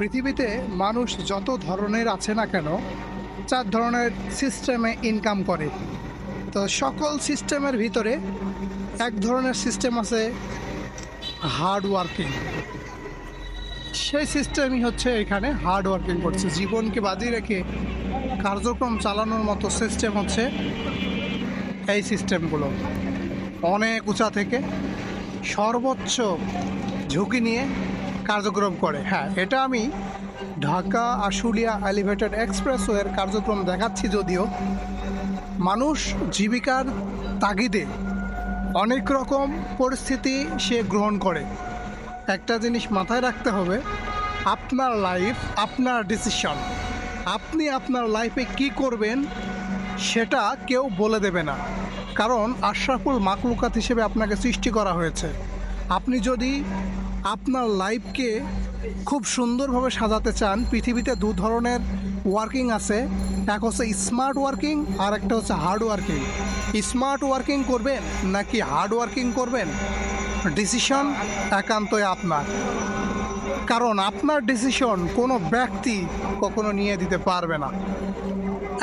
পৃথিবীতে মানুষ যত ধরনের আছে না কেন, 4 ধরনের সিস্টেমে ইনকাম করে। তো সকল সিস্টেমের ভিতরে এক ধরনের সিস্টেম আছে হার্ড ওয়ার্কিং। সেই সিস্টেমই হচ্ছে এখানে হার্ড ওয়ার্কিং করছে। জীবনকে বাজিয়ে রেখে কার্যক্রম চালানোর মতো সিস্টেম হচ্ছে এই সিস্টেমগুলো। অনেক উঁচা থেকে সর্বোচ্চ ঝুঁকি নিয়ে কার্যক্রম করে। হ্যাঁ, এটা আমি ঢাকা আশুলিয়া এলিভেটেড এক্সপ্রেসওয়ের কার্যক্রম দেখাচ্ছি। যদিও মানুষ জীবিকার তাগিদে অনেক রকম পরিস্থিতি সে গ্রহণ করে। একটা জিনিস মাথায় রাখতে হবে, আপনার লাইফ আপনার ডিসিশন। আপনি আপনার লাইফে কি করবেন সেটা কেউ বলে দেবে না, কারণ আশরাফুল মাকলুকাত হিসেবে আপনাকে সৃষ্টি করা হয়েছে। আপনি যদি আপনার লাইফকে খুব সুন্দরভাবে সাজাতে চান, পৃথিবীতে 2 ধরনের ওয়ার্কিং আছে। এক হচ্ছে স্মার্ট ওয়ার্কিং, আর একটা হচ্ছে হার্ড ওয়ার্কিং। স্মার্ট ওয়ার্কিং করবেন নাকি হার্ড ওয়ার্কিং করবেন, ডিসিশন একান্তই আপনার। কারণ আপনার ডিসিশন কোনো ব্যক্তি কখনো নিয়ে দিতে পারবে না।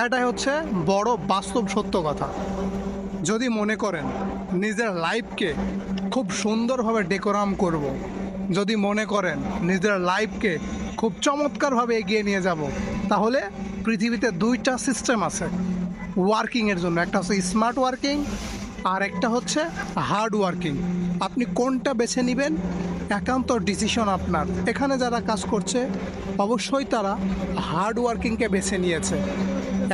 এটাই হচ্ছে বড় বাস্তব সত্য কথা। যদি মনে করেন নিজের লাইফকে খুব সুন্দরভাবে ডেকোরাম করব, যদি মনে করেন নিজের লাইফকে খুব চমৎকারভাবে এগিয়ে নিয়ে যাব, তাহলে পৃথিবীতে 2টা সিস্টেম আছে ওয়ার্কিংয়ের জন্য। একটা হচ্ছে স্মার্ট ওয়ার্কিং, আর একটা হচ্ছে হার্ড ওয়ার্কিং। আপনি কোনটা বেছে নেবেন একান্ত ডিসিশন আপনার। এখানে যারা কাজ করছে অবশ্যই তারা হার্ড ওয়ার্কিংকে বেছে নিয়েছে।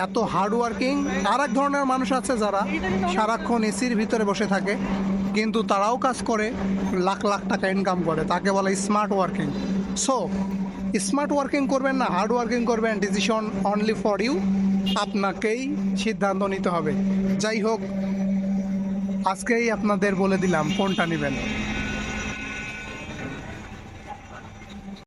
এত হার্ড ওয়ার্কিং। আর এক ধরনের মানুষ আছে যারা সারাক্ষণ এসির ভিতরে বসে থাকে, কিন্তু তারাও কাজ করে, লাখ লাখ টাকা ইনকাম করে। তাকে বলে smart working. So smart working করবেন না হার্ড ওয়ার্কিং করবেন, ডিসিশন অনলি ফর ইউ। আপনাকেই সিদ্ধান্ত নিতে হবে। যাই হোক, আজকেই আপনাদের বলে দিলাম কোনটা নেবেন।